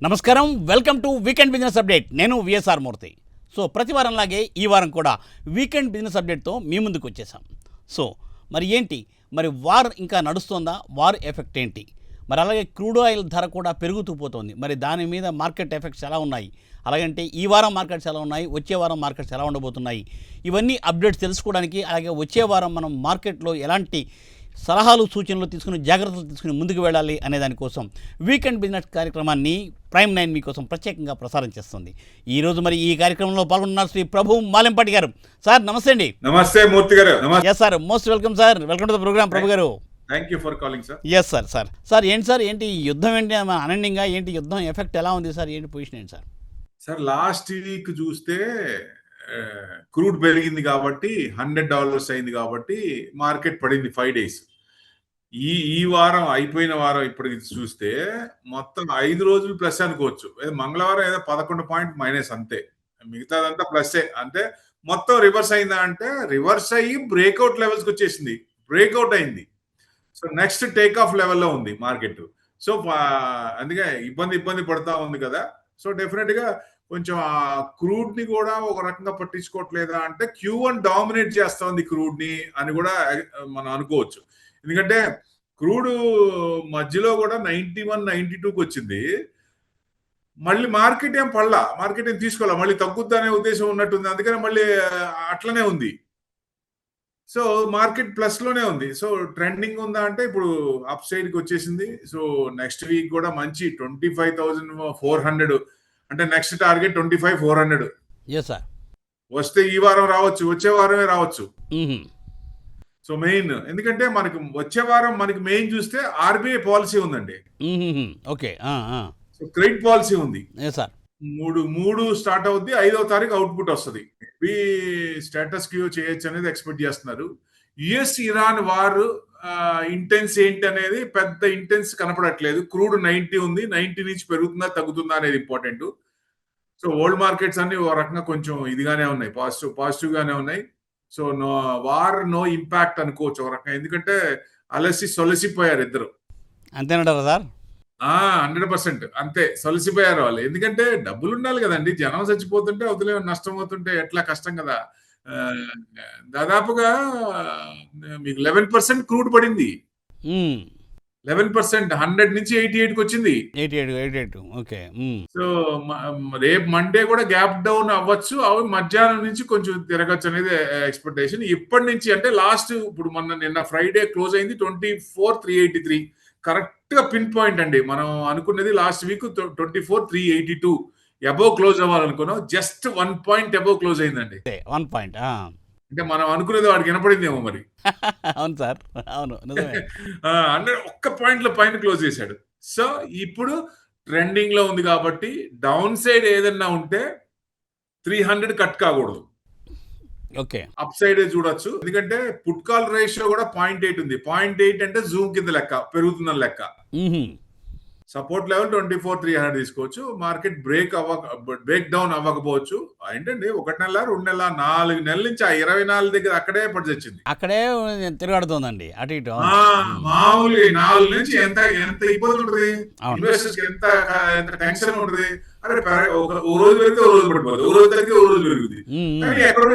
నమస్కారం, welcome to weekend business update. నేను VSR మూర్తి. So ప్రతి వారంలాగే ఈ వారం కూడా వీకెండ్ బిజినెస్ అప్డేట్తో మీ ముందుకు వచ్చేసాం. సో మరి ఏంటి, మరి వార్ ఇంకా నడుస్తుందా? వార్ ఎఫెక్ట్ ఏంటి? మరి అలాగే క్రూడ్ ఆయిల్ ధర కూడా పెరుగుతూ పోతుంది. మరి దాని మీద మార్కెట్ ఎఫెక్ట్స్ ఎలా ఉన్నాయి? అలాగంటే ఈ వారం మార్కెట్స్ ఎలా ఉన్నాయి, వచ్చే వారం మార్కెట్స్ ఎలా ఉండబోతున్నాయి? ఇవన్నీ అప్డేట్స్ తెలుసుకోవడానికి, అలాగే వచ్చే వారం మనం మార్కెట్లో ఎలాంటి సలహాలు సూచనలు తీసుకుని జాగ్రత్తలు తీసుకుని ముందుకు వెళ్ళాలి అనే దానికోసం వీకెండ్ బిజినెస్ కార్యక్రమాన్ని ప్రైమ్ 9 మీకోసం ప్రత్యేకంగా ప్రసారం చేస్తుంది. ఈరోజు మరి ఈ కార్యక్రమంలో పాల్గొన్నారు శ్రీ ప్రభు మాలెంపాటి గారు. సార్ నమస్తే అండి. నమస్తే మూర్తి గారు. Yes sir, most welcome sir. Welcome to the programme Prabhu గారు. Thank you for calling sir. Yes sir. Sir ఏంటి ఈ యుద్ధం ఏంటి, అనెండింగ్గా ఏంటి యుద్ధం ఎఫెక్ట్ ఎలా ఉంది సార్? ఏంటి పొజిషన్ ఏంటి సార్? సార్ లాస్ట్ వీక్ చూస్తే క్రూడ్ పెరిగింది కాబట్టి $100 అయింది కాబట్టి మార్కెట్ పడింది 5 days. ఈ వారం అయిపోయిన వారం ఇప్పటికి చూస్తే మొత్తం 5 రోజులు ప్లస్ అనుకోవచ్చు. మంగళవారం ఏదో 11 పాయింట్ మైనస్ అంతే, మిగతాదంతా ప్లస్సే. అంటే మొత్తం రివర్స్ అయిందా అంటే రివర్స్ అయ్యి బ్రేక్అవుట్ లెవెల్స్కి వచ్చేసింది, బ్రేక్అవుట్ అయింది. సో నెక్స్ట్ టేక్ ఆఫ్ లెవెల్లో ఉంది మార్కెట్. సో అందుకే ఇబ్బంది పడతా ఉంది కదా. సో డెఫినెట్ గా కొంచెం ఆ క్రూడ్ ని కూడా ఒక రకంగా పట్టించుకోవట్లేదా అంటే Q1 డామినేట్ చేస్తా ఉంది క్రూడ్ ని అని కూడా మనం అనుకోవచ్చు. ఎందుకంటే క్రూడ్ మధ్యలో కూడా 91, 92కి వచ్చింది. మళ్ళీ మార్కెట్ ఏం తీసుకోవాలా, మళ్ళీ తగ్గుద్ది అనే ఉద్దేశం ఉన్నట్టుంది. అందుకని మళ్ళీ అట్లనే ఉంది. సో మార్కెట్ ప్లస్ లోనే ఉంది. సో ట్రెండింగ్ ఉందా అంటే ఇప్పుడు అప్ సైడ్ కి వచ్చేసింది. సో నెక్స్ట్ వీక్ కూడా మంచి 25,400 అంటే నెక్స్ట్ టార్గెట్ 25,400 వస్తే ఈ వారం రావచ్చు, వచ్చే వారమే రావచ్చు. సో మెయిన్ ఎందుకంటే మనకి వచ్చే వారం మనకి మెయిన్ చూస్తే RBI పాలసీ ఉందండి. ఓకే. సో క్రెడిట్ పాలసీ ఉంది. సార్ మూడు స్టార్ట్ అవుద్ది, 5వ తారీఖు అవుట్పుట్ వస్తుంది. స్టేటస్ క్యూ చేయొచ్చు అనేది ఎక్స్పెక్ట్ చేస్తున్నారు. US-ఇరాన్ వార్ ఇంటెన్స్ ఏంటి అనేది పెద్ద ఇంటెన్స్ కనపడట్లేదు. క్రూడ్ 90 ఉంది, 90 నుంచి పెరుగుతుందా తగ్గుతుందా అనేది ఇంపార్టెంట్. సో వరల్డ్ మార్కెట్స్ అన్ని ఒక రకంగా కొంచెం ఇదిగానే ఉన్నాయి, పాజిటివ్ గానే ఉన్నాయి. సో నో ఇంపాక్ట్ అనుకోవచ్చు ఒక రకంగా. ఎందుకంటే సొలసిపోయారు ఇద్దరు. అంతేనంటారా సార్? 100% అంతే, సొలసిపోయారు వాళ్ళు. ఎందుకంటే డబ్బులు ఉండాలి కదండి. జనం చచ్చిపోతుంటే అవతలే నష్టం అవుతుంటే ఎట్లా, కష్టం కదా. దాదాపుగా మీకు 11% క్రూడ్ పడింది. 11%, 100 నుంచి 88కి వచ్చింది. 88. ఓకే. సో రేపు మండే కూడా గ్యాప్ డౌన్ అవ్వచ్చు, అవి మధ్యాహ్నం నుంచి కొంచెం తిరగచ్చు అనేది ఎక్స్పెక్టేషన్. ఇప్పటి నుంచి అంటే లాస్ట్ ఇప్పుడు నిన్న ఫ్రైడే క్లోజ్ అయింది 24,383. కరెక్ట్ గా పిన్ పాయింట్ అండి. మనం అనుకున్నది లాస్ట్ వీక్ 24,382 అబోవ్ క్లోజ్ అవ్వాలనుకున్నాం. జస్ట్ 1 పాయింట్ అబోవ్ క్లోజ్ అయిందండి. 1 పాయింట్ అంటే మనం అనుకునేది వాడికి వినపడిందేమో మరి. అవును సార్, అవును. అంటే ఒక్క పాయింట్ లో పైన క్లోజ్ చేశాడు. సో ఇప్పుడు ట్రెండింగ్ లో ఉంది కాబట్టి డౌన్ సైడ్ ఏదన్నా ఉంటే 300 కట్ కాకూడదు. ఓకే, అప్ సైడ్ చూడొచ్చు. ఎందుకంటే పుట్ కాల్ రేషియో కూడా 0.8 ఉంది. 0.8 అంటే జూమ్ కింద లెక్క, పెరుగుతుందని లెక్క. సపోర్ట్ లెవెల్ 24,300 తీసుకోవచ్చు. మార్కెట్ బ్రేక్ డౌన్ అవ్వకపోవచ్చు. ఏంటండి 1 నెల, 2 నెల, 4 నెలల నుంచి ఆ 24 దగ్గర అక్కడే పడిచొచ్చింది, అక్కడే తిరగడుతుందండి అటు ఇటు. మామూలు 4 నుంచి ఎంత ఇబ్బంది ఉంటుంది, ఇన్వెస్టర్స్ కి ఎంత టెన్షన్ ఉంటుంది. అరే ఓ రోజు పెరిగితే ఓ రోజు పడిపోతుంది, ఓ రోజు తగ్గితే ఓ రోజు పెరుగుతుంది. కానీ ఎక్కడ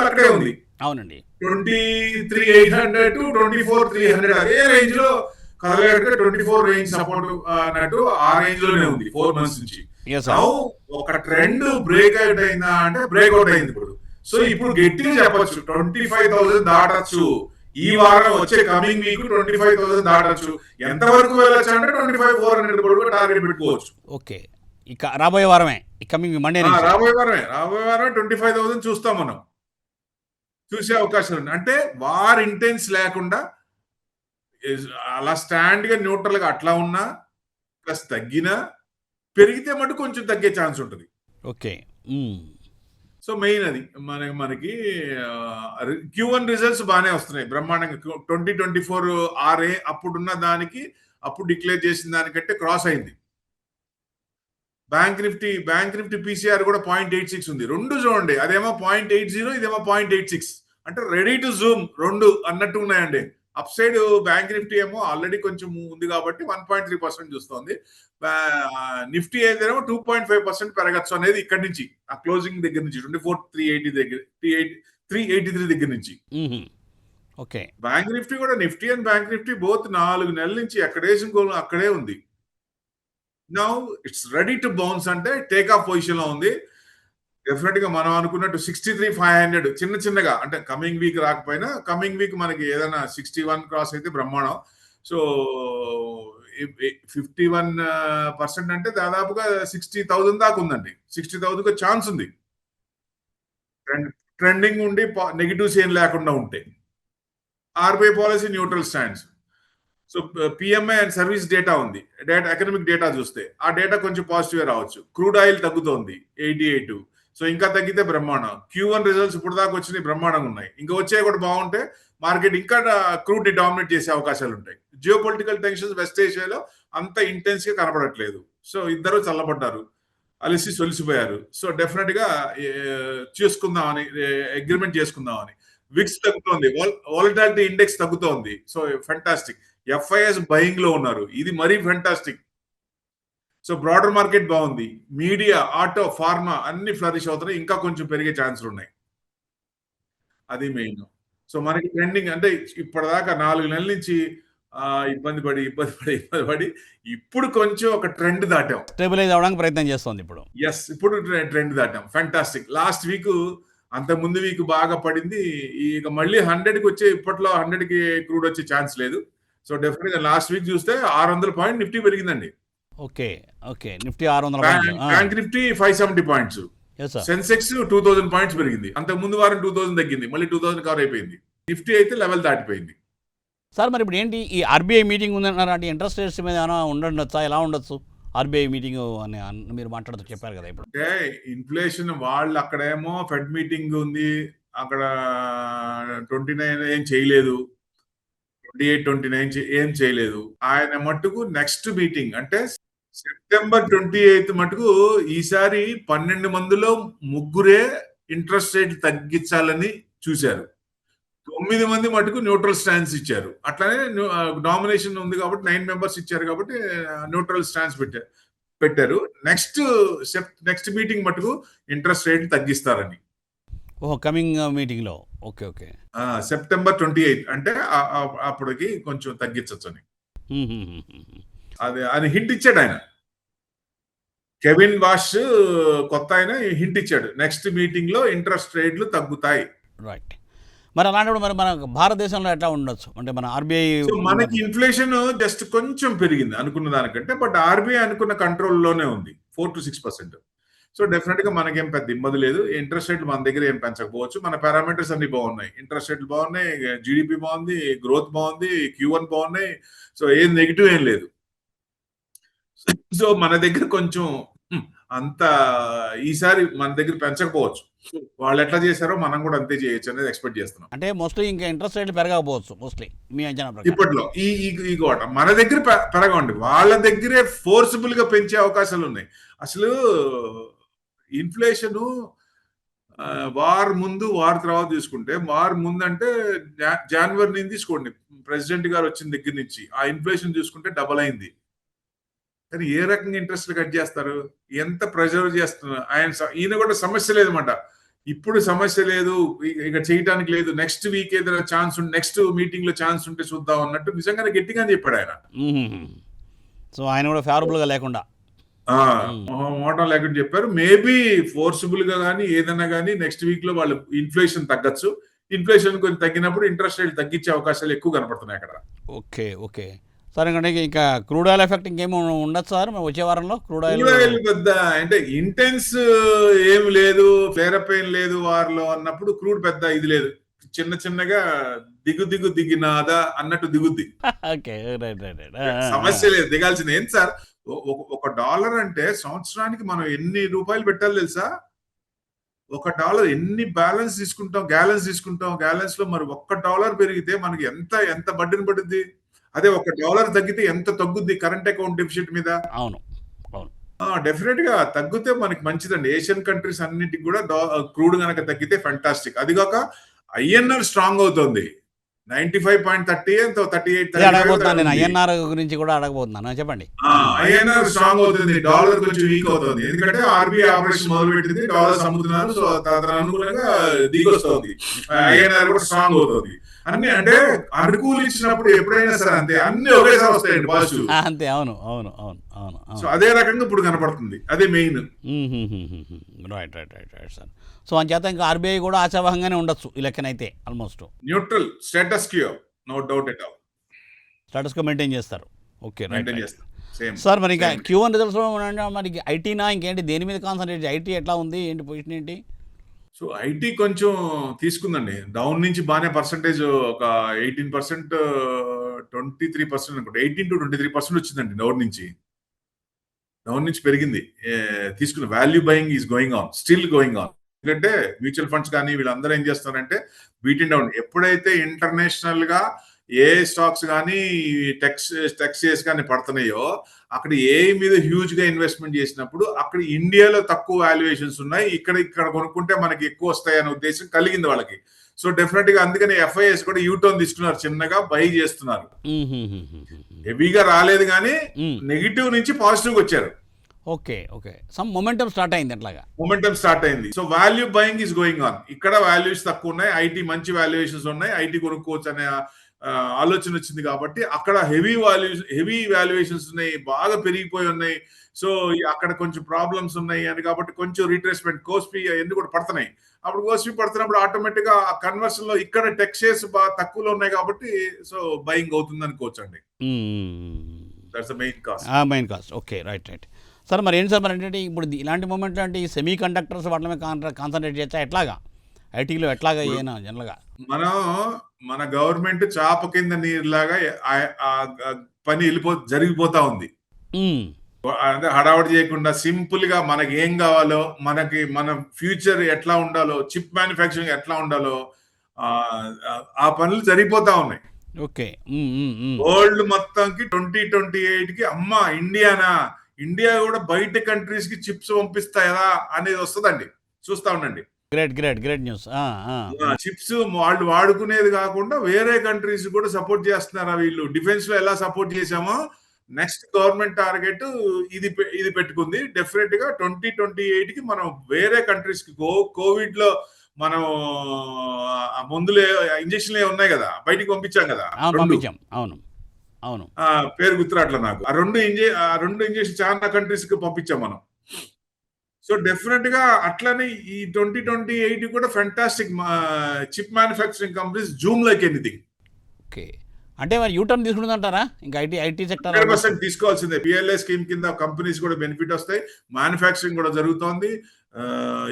అక్కడే ఉంది. అవునండి, 23,800 to 24,300 అదే రేంజ్ లో కదలగట్టే 24 రేంజ్ సపోర్ట్ అన్నట్టు ఆ రేంజ్ లోనే ఉంది 4 months నుంచి. ఒక ట్రెండ్ బ్రేక్అవుట్ అయిందా అంటే బ్రేక్అవుట్ అయింది ఇప్పుడు. సో ఇప్పుడు గట్టిగా చెప్పొచ్చు 25,000 దాటచ్చు. ఈ వారం వచ్చే కమింగ్ వీక్ 25,000 దాటచ్చు. ఎంత వరకు వెళ్ళొచ్చు అంటే 25,400 కూడా టార్గెట్ పెట్టుకోవచ్చు. ఓకే, ఇక రాబోయే వారమే, కమింగ్ మండే రాబోయే వారం 25,000 చూస్తాం, మనం చూసే అవకాశం ఉంది. అంటే వార్ ఇంటెన్స్ లేకుండా అలా స్టాండ్ గా న్యూట్రల్ గా అట్లా ఉన్నా, ప్లస్ తగ్గినా, పెరిగితే మటు కొంచెం తగ్గే ఛాన్స్ ఉంటుంది. ఓకే. సో మెయిన్ అది మనకి Q1 రిజల్ట్స్ బాగానే వస్తున్నాయి బ్రహ్మాండంగా. 2024 RA అప్పుడున్న దానికి, అప్పుడు డిక్లేర్ చేసిన దానికంటే క్రాస్ అయింది. బ్యాంక్ నిఫ్టీ PCR కూడా 0.86 ఉంది. రెండు చూడండి, అదేమో 0.80, ఇదేమో 0.86. అంటే రెడీ టు జూమ్ రెండు అన్నట్టు ఉన్నాయండి. అప్ సైడ్ బ్యాంక్ నిఫ్టీ ఏమో ఆల్రెడీ కొంచెం ఉంది కాబట్టి 1.3% చూస్తోంది. నిఫ్టీ ఏదేమో 2.5% పెరగచ్చు అనేది ఇక్కడి నుంచి ఆ క్లోజింగ్ దగ్గర నుంచి 24,380 దగ్గర 383 దగ్గర నుంచి. ఓకే. బ్యాంక్ నిఫ్టీ కూడా Nifty and bank Nifty both 4 నెలల నుంచి ఎక్కడేసిన గోల్ అక్కడే ఉంది. Now it's ready to bounce అంటే టేక్ ఆఫ్ పొజిషన్ లో ఉంది. డెఫినెట్ గా మనం అనుకున్నట్టు 63,500 చిన్నగా అంటే కమింగ్ వీక్ రాకపోయినా కమింగ్ వీక్ మనకి ఏదైనా 61 క్రాస్ అయితే బ్రహ్మాండం. సో 51% అంటే దాదాపుగా 60,000 దాకా ఉందండి. 60,000 ఛాన్స్ ఉంది ట్రెండింగ్ ఉండి నెగిటివ్స్ ఏం లేకుండా ఉంటే. RBI policy neutral stands. So PMI and service data ఉంది. ఎకనామిక్ డేటా చూస్తే ఆ డేటా కొంచెం పాజిటివ్ రావచ్చు. క్రూడ్ ఆయిల్ తగ్గుతోంది 88. సో ఇంకా తగ్గితే బ్రహ్మాండం. Q1 రిజల్ట్స్ ఇప్పుడు దాకా వచ్చినాయి బ్రహ్మాండంగా ఉన్నాయి. ఇంకా వచ్చే కూడా బాగుంటే మార్కెట్ ఇంకా క్రూడ్ ని డామినేట్ చేసే అవకాశాలు ఉంటాయి. జియో పొలిటికల్ టెన్షన్స్ వెస్ట్ ఏషియాలో అంత ఇంటెన్స్ గా కనపడట్లేదు. సో ఇద్దరు చల్లబడ్డారు, అలిసి సొలిసిపోయారు. సో డెఫినెట్ గా చేసుకుందామని అగ్రిమెంట్ చేసుకుందామని. విక్స్ తగ్గుతోంది, వాలటాలిటీ ఇండెక్స్ తగ్గుతోంది. So fantastic. FIS బయింగ్ లో ఉన్నారు, ఇది మరీ ఫెంటాస్టిక్. సో బ్రాడర్ మార్కెట్ బాగుంది. మీడియా, ఆటో, ఫార్మా అన్ని ఫ్లరిష్ అవుతున్నాయి. ఇంకా కొంచెం పెరిగే ఛాన్సులు ఉన్నాయి. అది మెయిన్. సో మనకి ట్రెండింగ్ అంటే ఇప్పటిదాకా 4 నెలల నుంచి ఇబ్బంది పడి ఇప్పుడు కొంచెం ఒక ట్రెండ్ దాటాం. స్టెబిలైజ్ అవడానికి ప్రయత్నం చేస్తుంది ఇప్పుడు. ఎస్, ఇప్పుడు ట్రెండ్ దాటాం. ఫెంటాస్టిక్. లాస్ట్ వీక్ అంత ముందు వీక్ బాగా పడింది. ఇక మళ్ళీ 100కి వచ్చే, ఇప్పట్లో 100కి క్రూడ్ వచ్చే ఛాన్స్ లేదు. సో డెఫినెట్ గా లాస్ట్ వీక్ చూస్తే 600 పాయింట్ నిఫ్టీ పెరిగిందండి. ఓకే. Nifty 600. Bank Nifty 570 points. Sensex 2000 points పెరిగింది. అంతకు ముందు వారం 2000 తగ్గింది, మళ్ళీ 2000 కవర్ అయిపోయింది. నిఫ్టీ అయితే లెవెల్ దాటిపోయింది. సార్ మరి ఇప్పుడు ఏంటి ఈ ఆర్బీఐ మీటింగ్ ఉందన్నారు అంటే ఇంట్రెస్ట్ రేట్స్ మీద ఏమైనా ఉండొచ్చా? ఎలా ఉండొచ్చు ఆర్బీఐ మీటింగ్ అని మీరు మాట్లాడుతూ చెప్పారు కదా ఇప్పుడు. అంటే ఇన్ఫ్లేషన్ వాళ్ళు అక్కడేమో ఫెడ్ మీటింగ్ ఉంది, అక్కడ 29 ఏం చేయలేదు, 28, 29 ఏం చేయలేదు. ఆయన మట్టుకు నెక్స్ట్ మీటింగ్ అంటే సెప్టెంబర్ 28 మటుకు ఈసారి 12 మందిలో 3 ఇంట్రెస్ట్ రేట్ తగ్గించాలని చూశారు. 9 మంది మటుకు న్యూట్రల్ స్టాన్స్ ఇచ్చారు. అట్లానే నామినేషన్ ఉంది కాబట్టి 9 మెంబర్స్ ఇచ్చారు కాబట్టి న్యూట్రల్ స్టాన్స్ పెట్టారు. నెక్స్ట్ మీటింగ్ మటుకు ఇంట్రెస్ట్ రేట్ తగ్గిస్తారని. కమింగ్ మీటింగ్ లో. ఓకే. సెప్టెంబర్ 28 అంటే అప్పటికి కొంచెం తగ్గించచ్చు అని అది హింట్ ఇచ్చాడు ఆయన. కెవిన్ వాష్ కొత్త ఆయన హింట్ ఇచ్చాడు, నెక్స్ట్ మీటింగ్ లో ఇంట్రెస్ట్ రేట్లు తగ్గుతాయి. రైట్. మరి అలాంటి మరి మన భారతదేశంలో ఎట్లా ఉండొచ్చు అంటే మన ఆర్బీఐ. మనకి ఇన్ఫ్లేషన్ జస్ట్ కొంచెం పెరిగింది అనుకున్న దానికంటే, బట్ ఆర్బీఐ అనుకున్న కంట్రోల్లోనే ఉంది 4 to 6%. సో డెఫినెట్ గా మనకేం పెద్ద ఇబ్బంది లేదు. ఇంట్రెస్ట్ రేట్లు మన దగ్గర ఏం పెంచకపోవచ్చు. మన పారామీటర్స్ అన్ని బాగున్నాయి. ఇంట్రెస్ట్ రేట్లు బాగున్నాయి, జీడిపి బాగుంది, గ్రోత్ బాగుంది, Q1 బాగున్నాయి. సో ఏం నెగిటివ్ ఏం లేదు. సో మన దగ్గర కొంచెం అంత ఈసారి మన దగ్గర పెంచకపోవచ్చు. వాళ్ళు ఎట్లా చేశారో మనం కూడా అంతే చేయొచ్చు అనేది ఎక్స్పెక్ట్ చేస్తున్నాం. అంటే మోస్ట్లీ ఇంకా ఇంట్రెస్ట్ రేట్లు పెరగకపోవచ్చు మోస్ట్లీ మీ అంచనా. ఇప్పట్లో ఈ కోట మన దగ్గర పెరగండి, వాళ్ళ దగ్గరే ఫోర్సిబుల్ గా పెంచే అవకాశాలు ఉన్నాయి. అసలు ఇన్ఫ్లేషన్ వార్ ముందు వార్ తర్వాత తీసుకుంటే, వార్ ముందు అంటే జనవరి నుంచి తీసుకోండి, ప్రెసిడెంట్ గారు వచ్చిన దగ్గర నుంచి ఆ ఇన్ఫ్లేషన్ చూసుకుంటే డబల్ అయింది. కానీ ఏ రకంగా ఇంట్రెస్ట్ కట్ చేస్తారు, ఎంత ప్రెజర్ చేస్తున్నారు ఈయన కూడా సమస్య లేదన్నమాట. ఇప్పుడు సమస్య లేదు, ఇక చేయడానికి లేదు, నెక్స్ట్ వీక్ ఏదైనా ఛాన్స్ ఉంటే, నెక్స్ట్ మీటింగ్ లో ఛాన్స్ ఉంటే చూద్దాం అన్నట్టు నిజంగానే గట్టిగా చెప్పాడు ఆయన. సో ఆయన కూడా ఫేవరబుల్ గా లేకుండా మోటం లేకుండా చెప్పారు. మేబీ ఫోర్సిబుల్ గా కానీ ఏదైనా కానీ నెక్స్ట్ వీక్ లో వాళ్ళు ఇన్ఫ్లేషన్ తగ్గచ్చు. ఇన్ఫ్లేషన్ కొంచెం తగ్గినప్పుడు ఇంట్రెస్ట్ రేట్ తగ్గించే అవకాశాలు ఎక్కువ కనపడుతున్నాయి అక్కడ. ఓకే. సరే అంటే ఇంకా క్రూడ్ ఆయిల్ ఎఫెక్ట్ ఇంకేమో ఉండదు సార్ వచ్చే వారంలో? క్రూడ్ ఆయిల్ పెద్ద అంటే ఇంటెన్స్ ఏం లేదు, ఫ్లేరప్ ఏం లేదు వారిలో అన్నప్పుడు క్రూడ్ పెద్ద ఇది లేదు, చిన్నగా దిగినాదా అన్నట్టు దిగుద్ది. సమస్య లేదు, దిగాల్సింది. ఏంటి సార్, $1 అంటే సంవత్సరానికి మనం ఎన్ని రూపాయలు పెట్టాలి తెలుసా? $1 ఎన్ని గ్యాలన్స్ తీసుకుంటాం, గ్యాలన్స్ లో మరి $1 పెరిగితే మనకి ఎంత బడ్డెన్ పడుద్ది. అదే $1 తగ్గితే ఎంత తగ్గుద్ది కరెంట్ అకౌంట్ డెఫిసిట్ మీద. అవును. డెఫినెట్ గా తగ్గితే మనకి మంచిదండి. ఏషియన్ కంట్రీస్ అన్నిటికి కూడా క్రూడ్ గనక తగ్గితే ఫెంటాస్టిక్. అదిగాక INR స్ట్రాంగ్ అవుతుంది. 95.30 ఎంతో 38 అదే అడగబోతున్నాను నేను, ఉంది. ఐఎన్ఆర్ గురించి కూడా అడగబోతున్నాను, చెప్పండి. ఐఎన్ఆర్ స్ట్రాంగ్ అవుతుంది, డాలర్ కొంచెం వీక్ అవుతుంది. ఎందుకంటే ఆర్బీఐ ఆపరేషన్ మొదలు పెట్టింది, డాలర్స్ అమ్ముతున్నారు. సో దాని అనుగుణంగా దిగొస్తుంది, ఐఎన్ఆర్ కూడా స్ట్రాంగ్ అవుతుంది. అన్ని అంటే అనుకూలించినప్పుడు ఎప్పుడైనా సరే అంతే, అన్ని ఒకేసారి వస్తాయండి పాజిటివ్. అంతే, అవును అవును అవును అవును సో అదే రకంగా ఇప్పుడు కనపడుతుంది, అదే main. Right right right right sir. So అంచేత ఇంకా ఆర్బీఐ కూడా ఆశావహంగానే ఉండొచ్చు ఈ లెక్కనైతే, almost neutral status quo, no doubt at all. స్టాటస్గా మెయింటైన్ చేస్తారు. Okay, right maintain right. చేస్తాం సేమ్. సార్ మరి ఇంకా Q1 రిజల్ట్స్లో మరి ఐటీనా ఇంకేంటి, దేని మీద కాన్సన్ట్రేట్, ఐటీ ఎట్లా ఉంది, ఏంటి పొజిషన్ ఏంటి? సో ఐటీ కొంచెం తీసుకుందండి డౌన్ నుంచి, బాగానే పర్సంటేజ్ ఒక 18%, 23% అనుకుంటా, 18 to 23% వచ్చిందండి డౌన్ నుంచి పెరిగింది. తీసుకున్న value buying is going on, still going on. ఎందుకంటే మ్యూచువల్ ఫండ్స్ కానీ వీళ్ళందరూ ఏం చేస్తారంటే బీటింగ్ డౌన్. ఎప్పుడైతే ఇంటర్నేషనల్ గా ఏ స్టాక్స్ కానీ టెక్స్ కానీ పడుతున్నాయో, అక్కడ ఏ మీద హ్యూజ్ గా ఇన్వెస్ట్మెంట్ చేసినప్పుడు అక్కడ ఇండియాలో తక్కువ వాల్యుయేషన్స్ ఉన్నాయి, ఇక్కడ కొనుక్కుంటే మనకి ఎక్కువ వస్తాయి అనే ఉద్దేశం కలిగింది వాళ్ళకి. సో డెఫినెట్ గా అందుకని ఎఫ్ఐఎస్ కూడా యూటర్న్ తీసుకున్నారు, చిన్నగా బై చేస్తున్నారు. హెవీగా రాలేదు కానీ నెగిటివ్ నుంచి పాజిటివ్ వచ్చారు. Okay okay, some momentum start అయింది అట్లాగా. మొమెంటం స్టార్ట్ అయింది. So value buying is going on. ఇక్కడ వాల్యూస్ తక్కువ ఉన్నాయి, ఐటీ మంచి వాల్యుయేషన్స్ ఉన్నాయి, ఐటీ కొనుక్కోవచ్చు అనే ఆలోచన వచ్చింది కాబట్టి అక్కడ హెవీ వాల్యుయేషన్స్ ఉన్నాయి, బాగా పెరిగిపోయి ఉన్నాయి. సో అక్కడ కొంచెం ప్రాబ్లమ్స్ ఉన్నాయి అని కాబట్టి కొంచెం రీట్రేస్మెంట్, కోస్పీ అన్ని కూడా పడుతున్నాయి. అప్పుడు కోస్పీ పడుతున్నప్పుడు ఆటోమేటిక్ గా ఆ కన్వర్షన్ లో ఇక్కడ టెక్ షేర్స్ బాగా తక్కువలో ఉన్నాయి కాబట్టి సో బయింగ్ అవుతుంది అనుకోవచ్చు అండి. That's the main cost. Main cost. Okay, right right. Sir మరి ఏంటి సార్, మరి ఏంటంటే ఇప్పుడు ఇలాంటి మూమెంట్లో అంటే ఈ సెమీ కండక్టర్స్ వాటి మీద కాన్సన్ట్రేట్ చేస్తా, ఎట్లాగా ఐటీలో ఎట్లాగా ఏనా జనరల్గా? మన గవర్నమెంట్ చాప కింద నీరులాగా పని జరిగిపోతా ఉంది. అంటే హడావడి చేయకుండా సింపుల్ గా మనకి ఏం కావాలో, మన ఫ్యూచర్ ఎట్లా ఉండాలో, చిప్ మ్యానుఫ్యాక్చరింగ్ ఎట్లా ఉండాలో ఆ పనులు జరిగిపోతా ఉన్నాయి. ఓకే, వరల్డ్ మొత్తంకి 2028కి అమ్మా ఇండియా కూడా బయట కంట్రీస్ కి చిప్స్ పంపిస్తాయా అనేది వస్తుందండి, చూస్తా ఉండండి. Great news. చిప్స్ వాళ్ళు వాడుకునేది కాకుండా వేరే కంట్రీస్ కూడా సపోర్ట్ చేస్తున్నారా వీళ్ళు. డిఫెన్స్ లో ఎలా సపోర్ట్ చేశామో నెక్స్ట్ గవర్నమెంట్ టార్గెట్ ఇది పెట్టుకుంది. డెఫినెట్ గా 2028కి మనం వేరే కంట్రీస్ కి కోవిడ్ లో మనం మందులు ఇంజక్షన్లు ఉన్నాయి కదా, బయటికి పంపించాం కదా. అవును, పేరు గుర్తురాట్లా నాకు. ఆ రెండు ఇంజక్షన్ చాలా కంట్రీస్ కి పంపించాం మనం. సో డెఫినెట్ గా అట్లనే ఈ 2028 కూడా fantastic chip manufacturing companies Zoom like anything. Okay, అంటే మరి యూటర్న్ తీసుకుంటుందంటారా ఇంకా ఐటీ సెక్టర్? 100% తీసుకోవాల్సిందే. పిఎల్ఐ స్కీమ్ కింద కంపెనీస్ కూడా బెనిఫిట్ వస్తాయి, మ్యానుఫ్యాక్చరింగ్ కూడా జరుగుతోంది,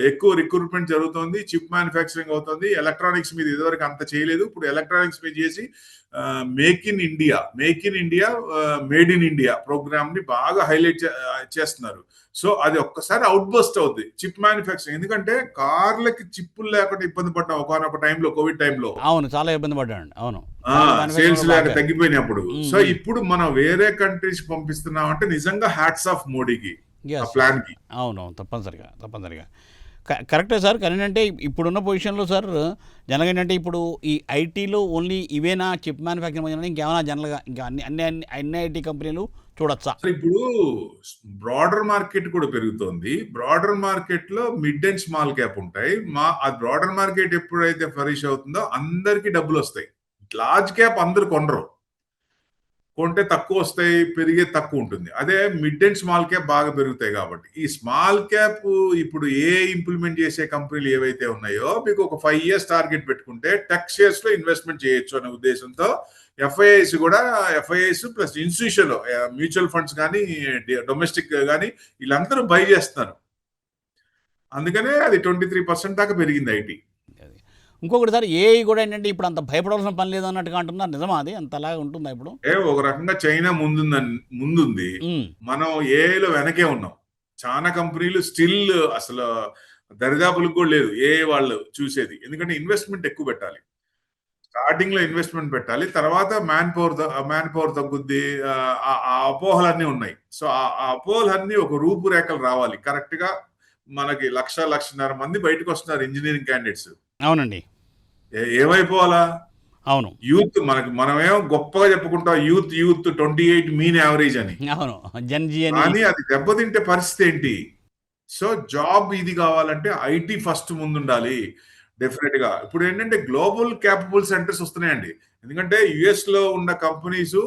ఎక్కువ రిక్రూట్మెంట్ జరుగుతోంది, చిప్ మ్యానుఫ్యాక్చరింగ్ అవుతుంది. ఎలక్ట్రానిక్స్ మీద ఇదివరకు అంత చేయలేదు, ఇప్పుడు ఎలక్ట్రానిక్స్ మీద చేసి make in India made in India programme ని బాగా హైలైట్ చేస్తున్నారు. సో అది ఒక్కసారి అవుట్ బస్ట్ అవుతుంది చిప్ మ్యానుఫ్యాక్చరింగ్. ఎందుకంటే కార్లకి చిప్పులు లేకుండా ఇబ్బంది పడ్డాం ఒకనొక టైంలో, కోవిడ్ టైంలో. అవును, చాలా ఇబ్బంది పడ్డాను. అవును, సేల్స్ లేక తగ్గిపోయినప్పుడు. సో ఇప్పుడు మనం వేరే కంట్రీస్ పంపిస్తున్నాం అంటే నిజంగా హ్యాట్స్ ఆఫ్ మోడీకి, ఆ ప్లాన్ కి. అవును, తప్పనిసరిగా కరెక్టే సార్. కానీ అంటే ఇప్పుడున్న పొజిషన్లో సార్ జనరల్గా ఏంటంటే ఇప్పుడు ఈ ఐటీలో ఓన్లీ ఇవేనా చిప్ మ్యానుఫ్యాక్చరింగ్, ఇంకేమైనా జనరల్గా ఇంకా అన్ని ఐటీ కంపెనీలు చూడొచ్చా? ఇప్పుడు బ్రాడర్ మార్కెట్ కూడా పెరుగుతోంది. బ్రాడర్ మార్కెట్ లో మిడ్ అండ్ స్మాల్ క్యాప్ ఉంటాయి. ఆ బ్రాడర్ మార్కెట్ ఎప్పుడైతే ఫ్లరిష్ అవుతుందో అందరికి డబ్బులు వస్తాయి. లార్జ్ క్యాప్ అందరు కొనరు, కొంటే తక్కువ వస్తాయి, పెరిగే తక్కువ ఉంటుంది. అదే మిడ్ అండ్ స్మాల్ క్యాప్ బాగా పెరుగుతాయి. కాబట్టి ఈ స్మాల్ క్యాప్ ఇప్పుడు ఇంప్లిమెంట్ చేసే కంపెనీలు ఏవైతే ఉన్నాయో మీకు ఒక 5 years టార్గెట్ పెట్టుకుంటే టెక్ షేర్స్ లో ఇన్వెస్ట్మెంట్ చేయొచ్చు అనే ఉద్దేశంతో FIIs plus institution mutual funds కానీ డొమెస్టిక్ కానీ వీళ్ళందరూ బై చేస్తున్నారు. అందుకనే అది 23% దాకా పెరిగింది ఐటీ. ఇంకొకటి సార్, ఏఐ కూడా ఏంటంటే ఇప్పుడు అంత భయపడాల్సిన పని లేదు అన్నట్టుగా అంటున్నారు, నిజమా? అది అంతలాగా ఉంటుందా ఇప్పుడు? ఒక రకంగా చైనా ముందుంది, మనం ఏఐలో వెనకే ఉన్నాం. చాలా కంపెనీలు స్టిల్ అసలు దరిదాపులకు కూడా లేదు ఏఐ వాళ్ళు చూసేది. ఎందుకంటే ఇన్వెస్ట్మెంట్ ఎక్కువ పెట్టాలి, స్టార్టింగ్ లో ఇన్వెస్ట్మెంట్ పెట్టాలి, తర్వాత మ్యాన్ పవర్ తగ్గుద్ది, ఆ అపోహలన్నీ ఉన్నాయి. సో ఆ అపోహలన్నీ ఒక రూపురేఖలు రావాలి. కరెక్ట్ గా మనకి 1.5 లక్ష మంది బయటకు వస్తున్నారు ఇంజనీరింగ్ క్యాండిడేట్స్. అవునండి. ఏమైపోవాలా? అవును. యూత్ మనమేమో గొప్పగా చెప్పుకుంటాం యూత్ 28 మీన్ యావరేజ్ అని. అవును. జెన్‌జీ అని. కానీ అది దెబ్బతింటే పరిస్థితి ఏంటి? సో జాబ్ ఇది కావాలంటే ఐటీ ఫస్ట్ ముందుండాలి. డెఫినెట్ గా ఇప్పుడు ఏంటంటే గ్లోబల్ క్యాపబుల్ సెంటర్స్ వస్తున్నాయండి. ఎందుకంటే యుఎస్ లో ఉన్న కంపెనీస్